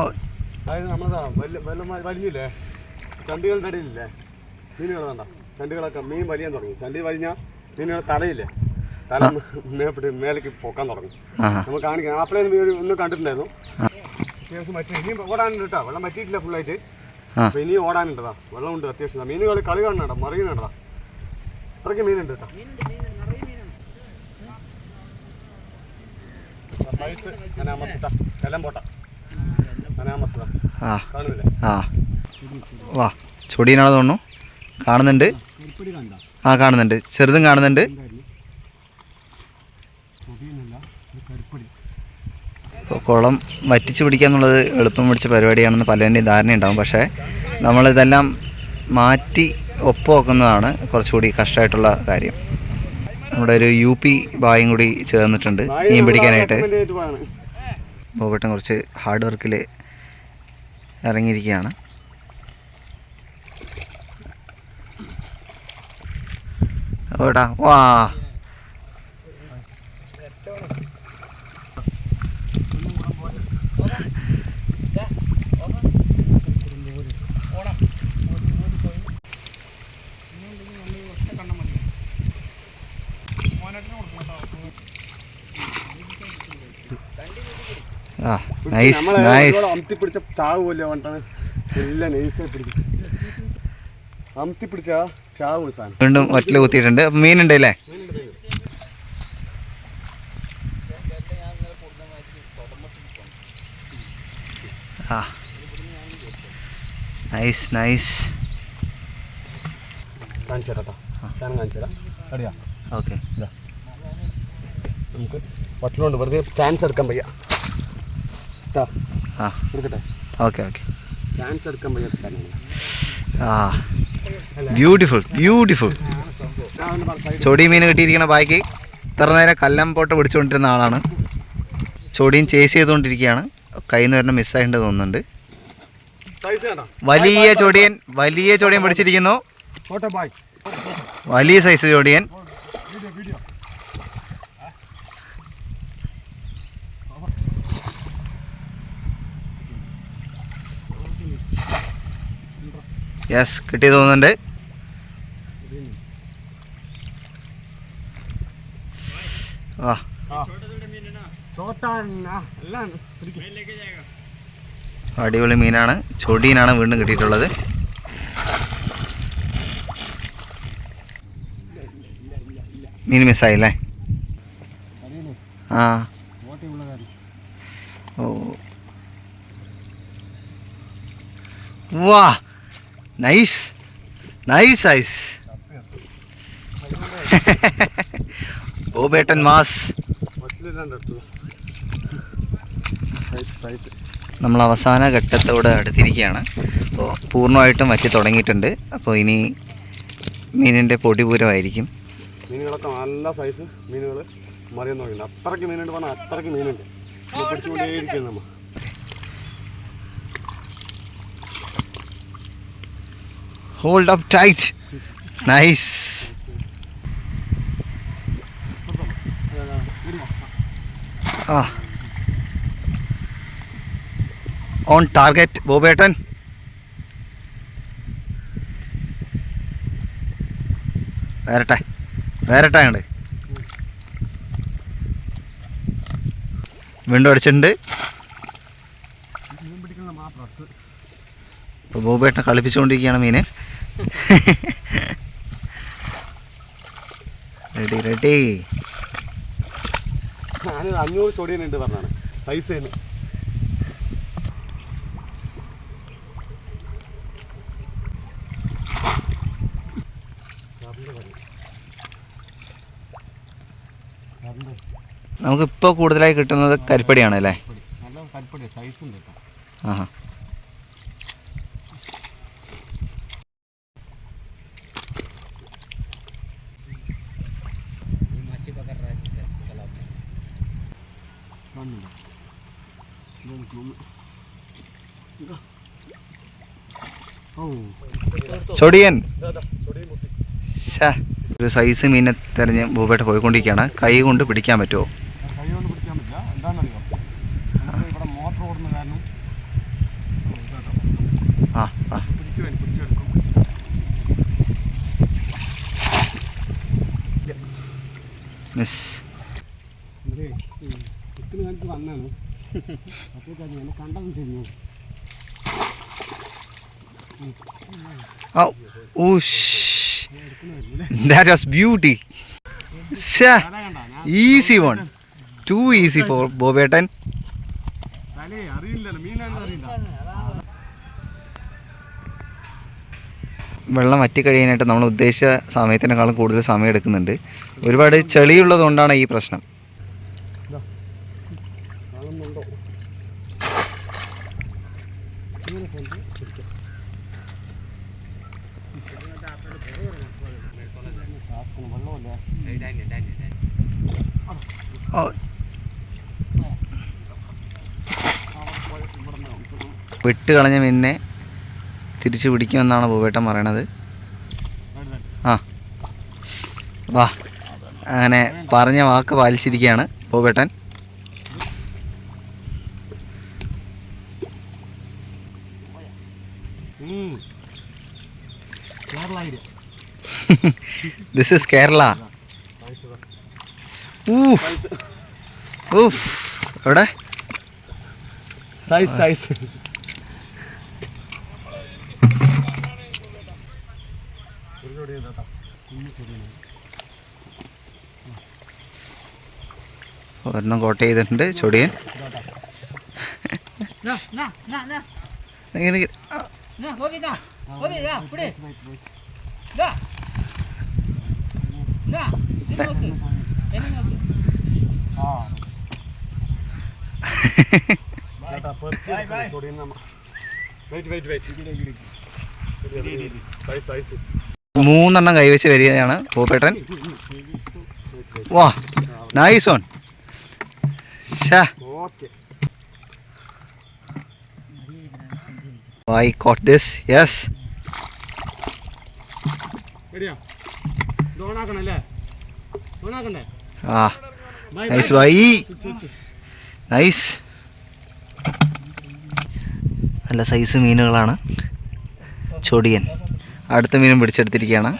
അതായത് നമ്മളതാ വലിഞ്ഞില്ലേ ചണ്ടികളുടെ ഇടയിലില്ലേ മീനുകൾ വേണ്ട ചണ്ടികളൊക്കെ മീൻ വലിയാൻ തുടങ്ങി ചണ്ടി വലിഞ്ഞാൽ മീനുകൾ തലയില്ലേ തല മേലേക്ക് പൊക്കാൻ തുടങ്ങി നമ്മൾ കാണിക്കാം അപ്പളേ ഒന്ന് കണ്ടിട്ടുണ്ടായിരുന്നു അത്യാവശ്യം പറ്റി ഇനിയും ഓടാനുണ്ട് കേട്ടോ വെള്ളം പറ്റിയിട്ടില്ല ഫുള്ളായിട്ട് അപ്പം ഇനിയും ഓടാനുണ്ടതാ വെള്ളമുണ്ട് അത്യാവശ്യം മീനുകൾ കളി കാണുന്നുണ്ടോ മറിയുന്നുണ്ടോ അത്രയ്ക്ക് മീനുണ്ട് കേട്ടോ സൈസ് അനാമസിട്ട കലമ്പോട്ട അനാമസിട്ട കാണുന്നില്ലേ വാ ചൊടിയനാണെന്ന് തോന്നുന്നു കാണുന്നുണ്ട് ആ കാണുന്നുണ്ട് ചെറുതും കാണുന്നുണ്ട് കുളം വറ്റിച്ച് പിടിക്കുക എന്നുള്ളത് എളുപ്പം പിടിച്ച പരിപാടിയാണെന്ന് പലതിൻ്റെയും ധാരണയുണ്ടാകും പക്ഷേ നമ്മളിതെല്ലാം മാറ്റി ഒപ്പുവെക്കുന്നതാണ് കുറച്ചുകൂടി കഷ്ടമായിട്ടുള്ള കാര്യം നമ്മുടെ ഒരു UP ബായും കൂടി ചേർന്നിട്ടുണ്ട് മീൻ പിടിക്കാനായിട്ട് ബോബേട്ടൻ കുറച്ച് ഹാർഡ് വർക്കിൽ ഇറങ്ങിയിരിക്കുകയാണ് ഓടാ വാ അമത്തിപ്പിടിച്ച ചാവ് പോലെ വേണ്ടാണ് എല്ലാം നൈസായി പിടിക്കും അമത്തിപ്പിടിച്ച ചാവ് സാധനം വീണ്ടും ഒറ്റ കുത്തിയിട്ടുണ്ട് മീനുണ്ട് അല്ലേ ആ നൈസ് നൈസ് കാണിച്ചു തരാം സാധനം കാണിച്ചു തരാം അടിയാ ഓക്കെ നമുക്ക് വട്ടിലുണ്ട് വെറുതെ ചാൻസ് എടുക്കാൻ വയ്യ എടുക്കട്ടെ ഓക്കെ ഓക്കെ ചാൻസ് എടുക്കാൻ വയ്യ ആ ബ്യൂട്ടിഫുൾ ബ്യൂട്ടിഫുൾ ചൊടി മീൻ കിട്ടിയിരിക്കുന്ന ബാക്കി ഇത്ര നേരം കല്ലം പോട്ട് പിടിച്ചുകൊണ്ടിരുന്ന ആളാണ് ചൊടിയും ചേസ് ചെയ്തുകൊണ്ടിരിക്കുകയാണ് കയ്യിൽ നിന്ന് വരണം മിസ്സായിട്ട് തോന്നുന്നുണ്ട് വലിയ ചൊടിയൻ പിടിച്ചിരിക്കുന്നു വലിയ സൈസ് ചൊടിയൻ യെസ് കിട്ടി തോന്നുന്നുണ്ട് ആ അടിപൊളി മീനാണ് ചൊടിയനാണ് വീണ്ടും കിട്ടിയിട്ടുള്ളത് മീൻ മിസ്സായില്ലേ ആ ഓ വാ നൈസ് നൈസ് ഐസ് ബോബേട്ടൻ മാസ് നമ്മൾ അവസാന ഘട്ടത്തോടെ അടുത്തിരിക്കുകയാണ് അപ്പോൾ പൂർണ്ണമായിട്ടും വറ്റി തുടങ്ങിയിട്ടുണ്ട് അപ്പോൾ ഇനി മീനിൻ്റെ പൊടിപൂരമായിരിക്കും മീനുകളൊക്കെ നല്ല സൈസ് മീനുകൾ മറിയാൻ തുടങ്ങിയിട്ടുണ്ട് അത്രയ്ക്ക് മീനുണ്ട് പറഞ്ഞാൽ അത്രയ്ക്ക് മീനുണ്ട് പിടിച്ചുകൊണ്ടേയിരിക്കുന്നു നമ്മൾ Hold up tight. Nice. Ah. On target, Bobetan. വേറെട്ടെ അങ്ങോട്ട് വീണ്ടും അടിച്ചിട്ടുണ്ട്. ഇപ്പോൾ ബോബേട്ടനെ കളിപ്പിച്ചുകൊണ്ടിരിക്കുകയാണ് മീന്. Ready ready. 500 ചൊടിയുണ്ട് പറഞ്ഞാണ് സൈസ് തന്നെ. നമുക്കിപ്പോൾ കൂടുതലായി കിട്ടുന്നത് കരിപ്പടിയാണ് അല്ലേ? നല്ല കരിപ്പടി സൈസ് ഉണ്ട് കേട്ടോ. ആഹാ. ചൊടിയൻ ഒരു സൈസ് മീനെ തെരഞ്ഞ് ഭൂപേട്ട പോയിക്കൊണ്ടിരിക്കുകയാണ്. കൈ കൊണ്ട് പിടിക്കാൻ പറ്റുമോ? കൈ കൊണ്ട് പിടിക്കാൻ പറ്റില്ല. എന്താണെന്നറിയോ, ഇവിടെ മോട്ടർ ഓടുന്ന കാരണം ആ ആ പിടിച്ചെടുക്കും. മിസ് കാണിച്ച് വന്നാണ് അപ്പോൾ എന്നെ കണ്ടതും തിരിഞ്ഞു. That was beauty. Easy one. Too easy for Bobetan. വെള്ളം വറ്റിക്കഴിയാനായിട്ട് നമ്മൾ ഉദ്ദേശിച്ച സമയത്തിനേക്കാളും കൂടുതൽ സമയം എടുക്കുന്നുണ്ട്. ഒരുപാട് ചെളിയുള്ളത് കൊണ്ടാണ് ഈ പ്രശ്നം. വിട്ട് കളഞ്ഞ മീനിനെ തിരിച്ചു പിടിക്കുമെന്നാണ് ബോബേട്ടൻ പറയണത്. ആ വാ, അങ്ങനെ പറഞ്ഞ വാക്ക് പാലിച്ചിരിക്കുകയാണ് ബോബേട്ടൻ. This is Kerala. എവിടെ സൈസ് ഒരെണ്ണം കോട്ട ചെയ്തിട്ടുണ്ട് ചൊടിയൻ. ഇങ്ങനെ മൂന്നെണ്ണം കൈവച്ച് വരികയാണ് ബോബേട്ടൻ. വാ, nice one. I caught this. Yes. Ah, nice bhai. Nice. നല്ല സൈസ് മീനുകളാണ്. ചൊടിയൻ അടുത്ത മീനും പിടിച്ചെടുത്തിരിക്കുകയാണ്.